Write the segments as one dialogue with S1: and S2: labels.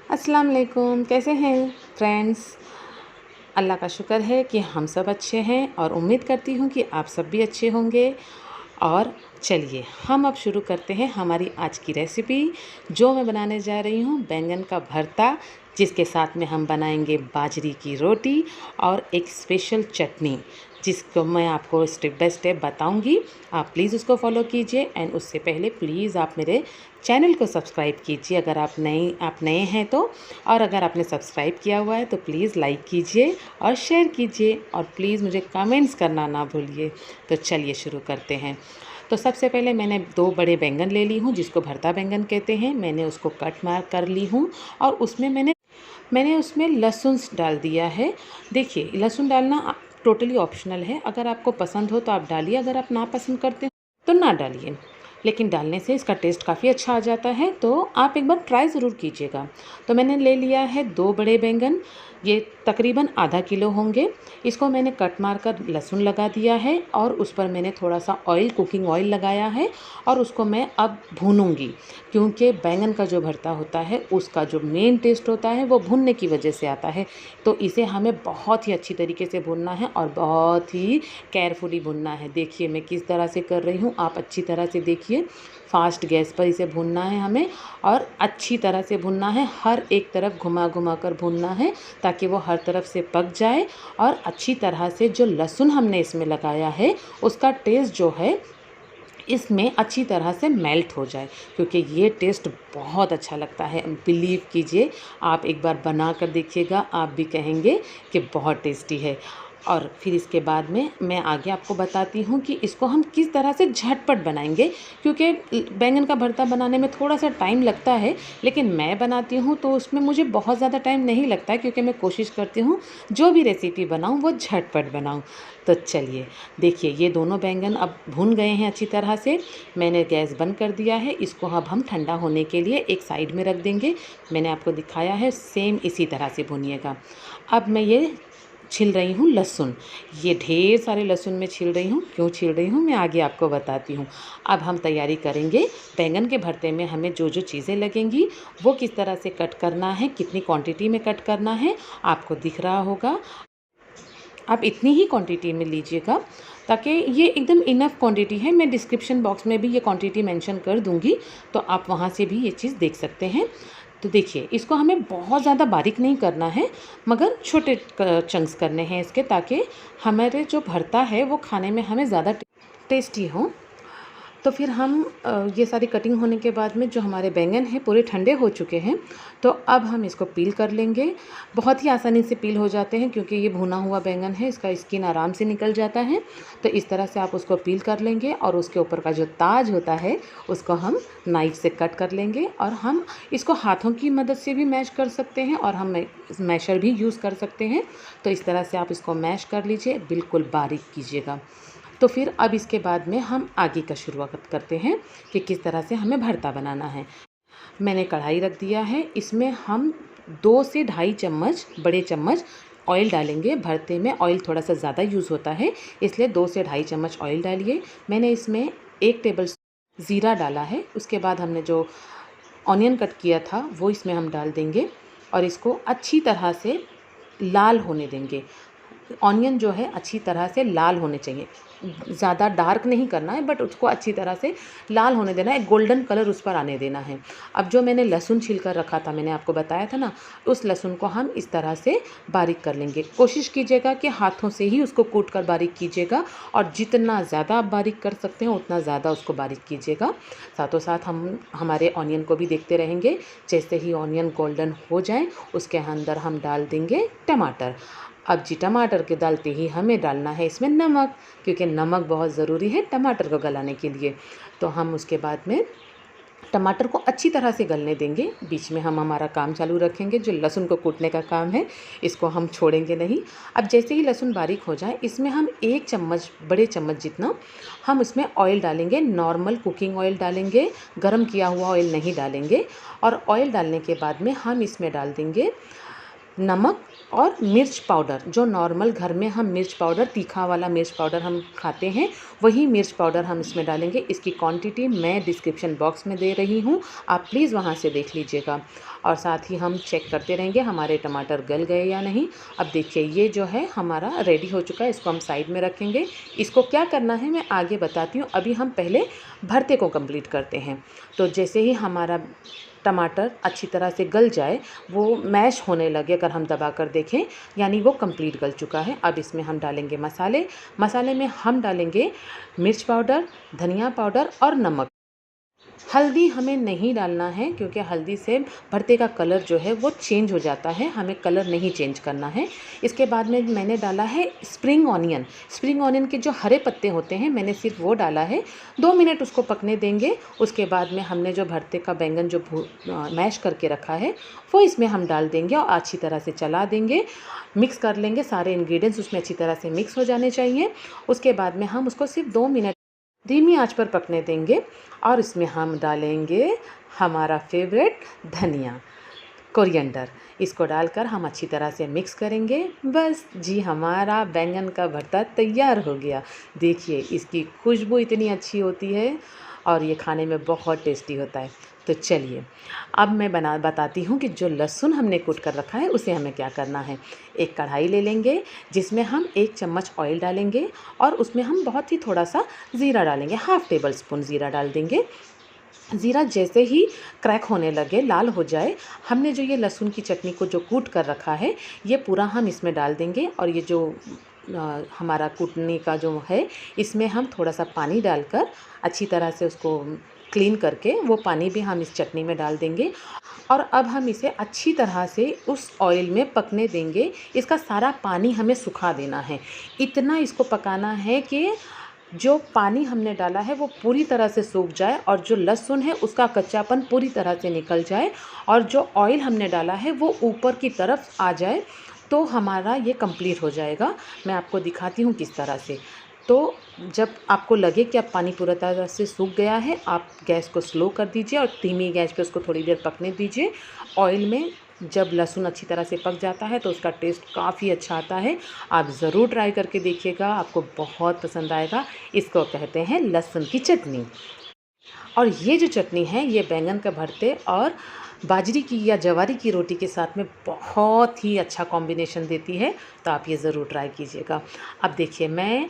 S1: अस्सलाम वालेकुम। कैसे हैं फ्रेंड्स? अल्लाह का शुक्र है कि हम सब अच्छे हैं और उम्मीद करती हूँ कि आप सब भी अच्छे होंगे। और चलिए हम अब शुरू करते हैं हमारी आज की रेसिपी, जो मैं बनाने जा रही हूँ बैंगन का भरता, जिसके साथ में हम बनाएंगे बाजरी की रोटी और एक स्पेशल चटनी, जिसको मैं आपको स्टेप बाय स्टेप बताऊंगी। आप प्लीज़ उसको फॉलो कीजिए एंड उससे पहले प्लीज़ आप मेरे चैनल को सब्सक्राइब कीजिए अगर आप नए हैं तो। और अगर आपने सब्सक्राइब किया हुआ है तो प्लीज़ लाइक कीजिए और शेयर कीजिए और प्लीज़ मुझे कमेंट्स करना ना भूलिए। तो चलिए शुरू करते हैं। तो सबसे पहले मैंने 2 बड़े बैंगन ले ली हूँ, जिसको भरता बैंगन कहते हैं। मैंने उसको कट मार कर ली हूँ और उसमें मैंने उसमें लहसुन डाल दिया है। देखिए, लहसुन डालना टोटली ऑप्शनल है। अगर आपको पसंद हो तो आप डालिए, अगर आप ना पसंद करते हो तो ना डालिए, लेकिन डालने से इसका टेस्ट काफ़ी अच्छा आ जाता है, तो आप एक बार ट्राई ज़रूर कीजिएगा। तो मैंने ले लिया है 2 बड़े बैंगन, ये तकरीबन आधा किलो होंगे। इसको मैंने कट मार कर लहसुन लगा दिया है और उस पर मैंने थोड़ा सा ऑयल, कुकिंग ऑयल लगाया है और उसको मैं अब भूनूंगी, क्योंकि बैंगन का जो भरता होता है उसका जो मेन टेस्ट होता है वो भूनने की वजह से आता है। तो इसे हमें बहुत ही अच्छी तरीके से भूनना है और बहुत ही केयरफुली भूनना है। देखिए मैं किस तरह से कर रही हूँ, आप अच्छी तरह से देखिए। फास्ट गैस पर इसे भूनना है हमें और अच्छी तरह से भूनना है, हर एक तरफ घुमा घुमा कर भूनना है ताकि वो हर तरफ से पक जाए और अच्छी तरह से जो लहसुन हमने इसमें लगाया है उसका टेस्ट जो है इसमें अच्छी तरह से मेल्ट हो जाए, क्योंकि ये टेस्ट बहुत अच्छा लगता है। बिलीव कीजिए, आप एक बार बना कर देखिएगा, आप भी कहेंगे कि बहुत टेस्टी है। और फिर इसके बाद में मैं आगे आपको बताती हूँ कि इसको हम किस तरह से झटपट बनाएंगे, क्योंकि बैंगन का भरता बनाने में थोड़ा सा टाइम लगता है, लेकिन मैं बनाती हूँ तो उसमें मुझे बहुत ज़्यादा टाइम नहीं लगता है, क्योंकि मैं कोशिश करती हूँ जो भी रेसिपी बनाऊँ वो झटपट बनाऊँ। तो चलिए देखिए, ये दोनों बैंगन अब भून गए हैं अच्छी तरह से। मैंने गैस बंद कर दिया है, इसको अब हम ठंडा होने के लिए एक साइड में रख देंगे। मैंने आपको दिखाया है, सेम इसी तरह से भूनिएगा। अब मैं ये छील रही हूँ लहसुन, ये ढेर सारे लहसुन मैं छील रही हूँ। क्यों छील रही हूँ मैं आगे आपको बताती हूँ। अब हम तैयारी करेंगे बैंगन के भरते में हमें जो जो चीज़ें लगेंगी वो किस तरह से कट करना है, कितनी क्वांटिटी में कट करना है आपको दिख रहा होगा। आप इतनी ही क्वांटिटी में लीजिएगा ताकि ये एकदम इनफ क्वांटिटी है। मैं डिस्क्रिप्शन बॉक्स में भी ये क्वांटिटी मेंशन कर दूंगी, तो आप वहाँ से भी ये चीज़ देख सकते हैं। तो देखिए, इसको हमें बहुत ज़्यादा बारीक नहीं करना है, मगर छोटे चंक्स करने हैं इसके, ताकि हमारे जो भरता है वो खाने में हमें ज़्यादा टेस्टी हो। तो फिर हम ये सारी कटिंग होने के बाद में जो हमारे बैंगन हैं पूरे ठंडे हो चुके हैं, तो अब हम इसको पील कर लेंगे। बहुत ही आसानी से पील हो जाते हैं, क्योंकि ये भुना हुआ बैंगन है, इसका स्किन आराम से निकल जाता है। तो इस तरह से आप उसको पील कर लेंगे और उसके ऊपर का जो ताज होता है उसको हम नाइफ से कट कर लेंगे। और हम इसको हाथों की मदद से भी मैश कर सकते हैं और हम मैशर भी यूज़ कर सकते हैं। तो इस तरह से आप इसको मैश कर लीजिए, बिल्कुल बारीक कीजिएगा। तो फिर अब इसके बाद में हम आगे का शुरुआत करते हैं कि किस तरह से हमें भरता बनाना है। मैंने कढ़ाई रख दिया है, इसमें हम 2 से ढाई चम्मच, बड़े चम्मच ऑयल डालेंगे। भरते में ऑयल थोड़ा सा ज़्यादा यूज़ होता है, इसलिए 2 से ढाई चम्मच ऑयल डालिए। मैंने इसमें 1 टेबल ज़ीरा डाला है। उसके बाद हमने जो ऑनियन कट किया था वो इसमें हम डाल देंगे और इसको अच्छी तरह से लाल होने देंगे। ऑनियन जो है अच्छी तरह से लाल होने चाहिए, ज़्यादा डार्क नहीं करना है, बट उसको अच्छी तरह से लाल होने देना है, गोल्डन कलर उस पर आने देना है। अब जो मैंने लहसुन छील कर रखा था, मैंने आपको बताया था ना, उस लहसुन को हम इस तरह से बारीक कर लेंगे। कोशिश कीजिएगा कि हाथों से ही उसको कूट कर बारीक कीजिएगा, और जितना ज़्यादा आप बारीक कर सकते हैं उतना ज़्यादा उसको बारीक कीजिएगा। साथों साथ हम हमारे ऑनियन को भी देखते रहेंगे। जैसे ही ऑनियन गोल्डन हो जाए उसके अंदर हम डाल देंगे टमाटर। अब जी टमाटर के डालते ही हमें डालना है इसमें नमक, क्योंकि नमक बहुत ज़रूरी है टमाटर को गलाने के लिए। तो हम उसके बाद में टमाटर को अच्छी तरह से गलने देंगे। बीच में हम हमारा काम चालू रखेंगे, जो लहसुन को कूटने का काम है, इसको हम छोड़ेंगे नहीं। अब जैसे ही लहसुन बारीक हो जाए, इसमें हम 1 चम्मच, बड़े चम्मच जितना हम इसमें ऑयल डालेंगे। नॉर्मल कुकिंग ऑयल डालेंगे, गरम किया हुआ ऑयल नहीं डालेंगे। और ऑयल डालने के बाद में हम इसमें डाल देंगे नमक और मिर्च पाउडर, जो नॉर्मल घर में हम मिर्च पाउडर, तीखा वाला मिर्च पाउडर हम खाते हैं, वही मिर्च पाउडर हम इसमें डालेंगे। इसकी क्वांटिटी मैं डिस्क्रिप्शन बॉक्स में दे रही हूँ, आप प्लीज़ वहाँ से देख लीजिएगा। और साथ ही हम चेक करते रहेंगे हमारे टमाटर गल गए या नहीं। अब देखिए ये जो है हमारा रेडी हो चुका है, इसको हम साइड में रखेंगे। इसको क्या करना है मैं आगे बताती हूँ, अभी हम पहले भरते को कंप्लीट करते हैं। तो जैसे ही हमारा टमाटर अच्छी तरह से गल जाए, वो मैश होने लगे, अगर हम दबा कर देखें यानी वो कंप्लीट गल चुका है। अब इसमें हम डालेंगे मसाले। मसाले में हम डालेंगे मिर्च पाउडर, धनिया पाउडर और नमक। हल्दी हमें नहीं डालना है क्योंकि हल्दी से भरते का कलर जो है वो चेंज हो जाता है, हमें कलर नहीं चेंज करना है। इसके बाद में मैंने डाला है स्प्रिंग ऑनियन। स्प्रिंग ऑनियन के जो हरे पत्ते होते हैं मैंने सिर्फ वो डाला है। 2 मिनट उसको पकने देंगे। उसके बाद में हमने जो भरते का बैंगन जो मैश करके रखा है वो इसमें हम डाल देंगे और अच्छी तरह से चला देंगे, मिक्स कर लेंगे। सारे इंग्रेडिएंट्स उसमें अच्छी तरह से मिक्स हो जाने चाहिए। उसके बाद में हम उसको सिर्फ 2 मिनट धीमी आंच पर पकने देंगे और इसमें हम डालेंगे हमारा फेवरेट धनिया, कोरिएंडर। इसको डालकर हम अच्छी तरह से मिक्स करेंगे। बस जी, हमारा बैंगन का भरता तैयार हो गया। देखिए इसकी खुशबू इतनी अच्छी होती है और ये खाने में बहुत टेस्टी होता है। तो चलिए अब मैं बताती हूँ कि जो लहसुन हमने कूट कर रखा है उसे हमें क्या करना है। एक कढ़ाई ले लेंगे जिसमें हम 1 चम्मच ऑयल डालेंगे और उसमें हम बहुत ही थोड़ा सा ज़ीरा डालेंगे, हाफ़ टेबल स्पून ज़ीरा डाल देंगे। ज़ीरा जैसे ही क्रैक होने लगे, लाल हो जाए, हमने जो ये लहसुन की चटनी को जो कूट कर रखा है ये पूरा हम इसमें डाल देंगे। और ये जो हमारा कूटने का जो है इसमें हम थोड़ा सा पानी डालकर अच्छी तरह से उसको क्लीन करके वो पानी भी हम इस चटनी में डाल देंगे। और अब हम इसे अच्छी तरह से उस ऑयल में पकने देंगे। इसका सारा पानी हमें सुखा देना है। इतना इसको पकाना है कि जो पानी हमने डाला है वो पूरी तरह से सूख जाए और जो लहसुन है उसका कच्चापन पूरी तरह से निकल जाए और जो ऑयल हमने डाला है वो ऊपर की तरफ आ जाए, तो हमारा ये कंप्लीट हो जाएगा। मैं आपको दिखाती हूँ किस तरह से। तो जब आपको लगे कि अब पानी पूरा तरह से सूख गया है, आप गैस को स्लो कर दीजिए और धीमी गैस पे उसको थोड़ी देर पकने दीजिए। ऑयल में जब लहसुन अच्छी तरह से पक जाता है तो उसका टेस्ट काफ़ी अच्छा आता है। आप ज़रूर ट्राई करके देखिएगा, आपको बहुत पसंद आएगा। इसको कहते हैं लहसुन की चटनी। और ये जो चटनी है ये बैंगन का भरते और बाजरी की या जवारी की रोटी के साथ में बहुत ही अच्छा कॉम्बिनेशन देती है, तो आप ये ज़रूर ट्राई कीजिएगा। अब देखिए मैं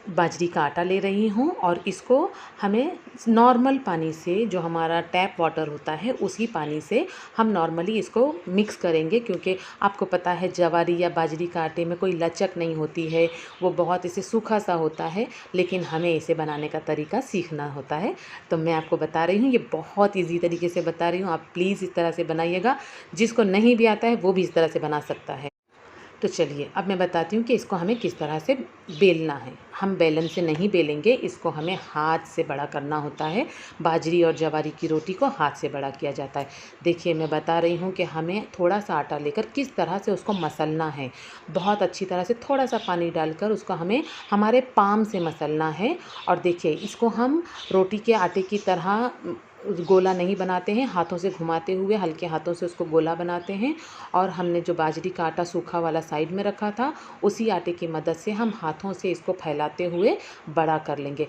S1: बाजरी का आटा ले रही हूँ और इसको हमें नॉर्मल पानी से, जो हमारा टैप वाटर होता है उसी पानी से हम नॉर्मली इसको मिक्स करेंगे, क्योंकि आपको पता है जवारी या बाजरी का आटे में कोई लचक नहीं होती है, वो बहुत इसे सूखा सा होता है। लेकिन हमें इसे बनाने का तरीका सीखना होता है, तो मैं आपको बता रही हूँ, ये बहुत ईजी तरीके से बता रही हूँ। आप प्लीज़ इस तरह से बनाइएगा, जिसको नहीं भी आता है वो भी इस तरह से बना सकता है। तो चलिए अब मैं बताती हूँ कि इसको हमें किस तरह से बेलना है। हम बेलन से नहीं बेलेंगे, इसको हमें हाथ से बड़ा करना होता है। बाजरी और जवारी की रोटी को हाथ से बड़ा किया जाता है। देखिए मैं बता रही हूँ कि हमें थोड़ा सा आटा लेकर किस तरह से उसको मसलना है। बहुत अच्छी तरह से थोड़ा सा पानी डालकर उसको हमें हमारे पाम से मसलना है। और देखिए इसको हम रोटी के आटे की तरह गोला नहीं बनाते हैं, हाथों से घुमाते हुए हल्के हाथों से उसको गोला बनाते हैं। और हमने जो बाजरी का आटा सूखा वाला साइड में रखा था, उसी आटे की मदद से हम हाथों से इसको फैलाते हुए बड़ा कर लेंगे।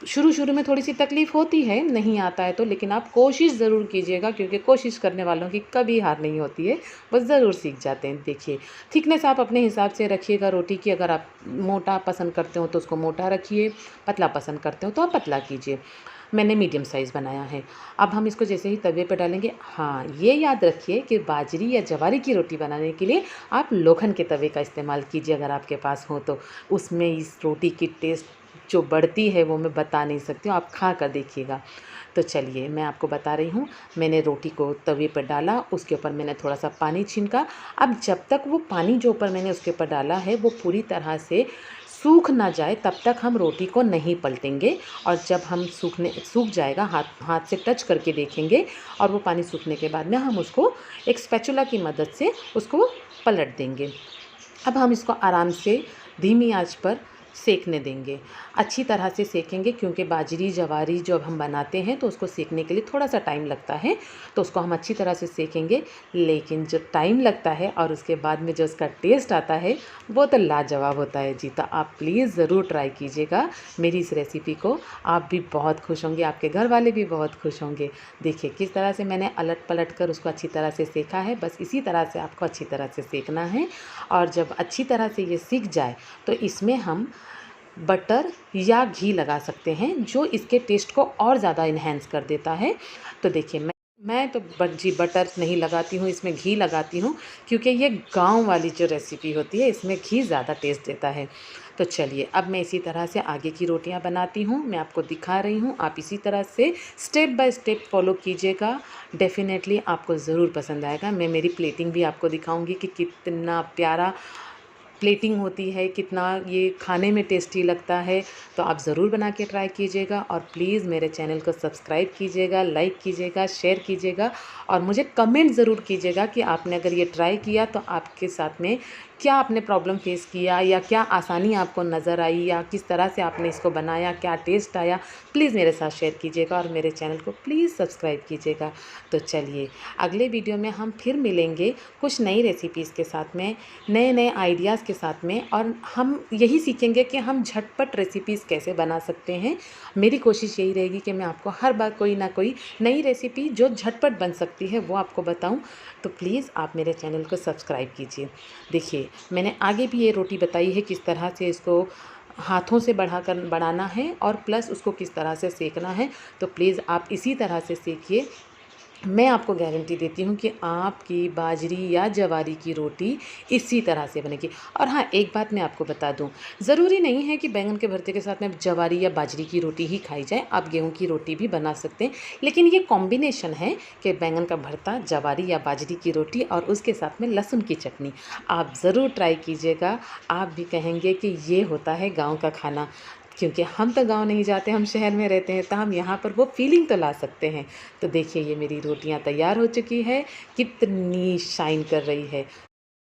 S1: शुरू में थोड़ी सी तकलीफ़ होती है, नहीं आता है तो, लेकिन आप कोशिश ज़रूर कीजिएगा, क्योंकि कोशिश करने वालों की कभी हार नहीं होती है, बस ज़रूर सीख जाते हैं। देखिए थिकनेस आप अपने हिसाब से रखिएगा रोटी की। अगर आप मोटा पसंद करते हो तो उसको मोटा रखिए, पतला पसंद करते हो तो आप पतला कीजिए। मैंने मीडियम साइज़ बनाया है। अब हम इसको जैसे ही तवे पर डालेंगे, हाँ ये याद रखिए कि बाजरी या जवारी की रोटी बनाने के लिए आप लोखंड के तवे का इस्तेमाल कीजिए, अगर आपके पास हो तो। उसमें इस रोटी की टेस्ट जो बढ़ती है वो मैं बता नहीं सकती हूँ, आप खा कर देखिएगा। तो चलिए मैं आपको बता रही हूँ, मैंने रोटी को तवे पर डाला, उसके ऊपर मैंने थोड़ा सा पानी छिनका। अब जब तक वो पानी जो ऊपर मैंने उसके ऊपर डाला है वो पूरी तरह से सूख ना जाए तब तक हम रोटी को नहीं पलटेंगे। और जब हम सूख जाएगा, हाथ से टच करके देखेंगे, और वो पानी सूखने के बाद में हम उसको एक स्पैचुला की मदद से उसको पलट देंगे। अब हम इसको आराम से धीमी आंच पर सेकने देंगे। अच्छी तरह से सेकेंगे क्योंकि बाजरी जवारी जब हम बनाते हैं तो उसको सेकने के लिए थोड़ा सा टाइम लगता है, तो उसको हम अच्छी तरह से सेकेंगे। लेकिन जो टाइम लगता है और उसके बाद में जो उसका टेस्ट आता है वो तो लाजवाब होता है जी। तो आप प्लीज़ ज़रूर ट्राई कीजिएगा मेरी इस रेसिपी को, आप भी बहुत खुश होंगे, आपके घर वाले भी बहुत खुश होंगे। देखिए किस तरह से मैंने अलट पलट कर उसको अच्छी तरह से सेका है, बस इसी तरह से आपको अच्छी तरह से सेकना है। और जब अच्छी तरह से ये सीख जाए तो इसमें हम बटर या घी लगा सकते हैं, जो इसके टेस्ट को और ज़्यादा इन्हेंस कर देता है। तो देखिए मैं तो बटर नहीं लगाती हूँ, इसमें घी लगाती हूँ, क्योंकि ये गांव वाली जो रेसिपी होती है इसमें घी ज़्यादा टेस्ट देता है। तो चलिए अब मैं इसी तरह से आगे की रोटियां बनाती हूँ, मैं आपको दिखा रही हूँ। आप इसी तरह से स्टेप बाय स्टेप फॉलो कीजिएगा, डेफिनेटली आपको ज़रूर पसंद आएगा। मैं मेरी प्लेटिंग भी आपको दिखाऊंगी कि कितना प्यारा प्लेटिंग होती है, कितना ये खाने में टेस्टी लगता है। तो आप ज़रूर बना के ट्राई कीजिएगा और प्लीज़ मेरे चैनल को सब्सक्राइब कीजिएगा, लाइक कीजिएगा, शेयर कीजिएगा और मुझे कमेंट ज़रूर कीजिएगा कि आपने अगर ये ट्राई किया तो आपके साथ में क्या आपने प्रॉब्लम फेस किया या क्या आसानी आपको नज़र आई या किस तरह से आपने इसको बनाया, क्या टेस्ट आया। प्लीज़ मेरे साथ शेयर कीजिएगा और मेरे चैनल को प्लीज़ सब्सक्राइब कीजिएगा। तो चलिए अगले वीडियो में हम फिर मिलेंगे कुछ नई रेसिपीज़ के साथ में, नए नए आइडियाज़ के साथ में, और हम यही सीखेंगे कि हम झटपट रेसिपीज़ कैसे बना सकते हैं। मेरी कोशिश यही रहेगी कि मैं आपको हर बार कोई ना कोई नई रेसिपी जो झटपट बन सकती है वो आपको बताऊं। तो प्लीज़ आप मेरे चैनल को सब्सक्राइब कीजिए। देखिए मैंने आगे भी ये रोटी बताई है किस तरह से इसको हाथों से बढ़ाना है और प्लस उसको किस तरह से सेकना है। तो प्लीज़ आप इसी तरह से सेकिए, मैं आपको गारंटी देती हूँ कि आपकी बाजरी या जवारी की रोटी इसी तरह से बनेगी। और हाँ, एक बात मैं आपको बता दूँ, ज़रूरी नहीं है कि बैंगन के भरते के साथ में जवारी या बाजरी की रोटी ही खाई जाए, आप गेहूं की रोटी भी बना सकते हैं। लेकिन ये कॉम्बिनेशन है कि बैंगन का भरता, जवारी या बाजरी की रोटी और उसके साथ में लहसुन की चटनी। आप ज़रूर ट्राई कीजिएगा, आप भी कहेंगे कि ये होता है गाँव का खाना। क्योंकि हम तो गांव नहीं जाते, हम शहर में रहते हैं, तो हम यहाँ पर वो फीलिंग तो ला सकते हैं। तो देखिए ये मेरी रोटियां तैयार हो चुकी है, कितनी शाइन कर रही है।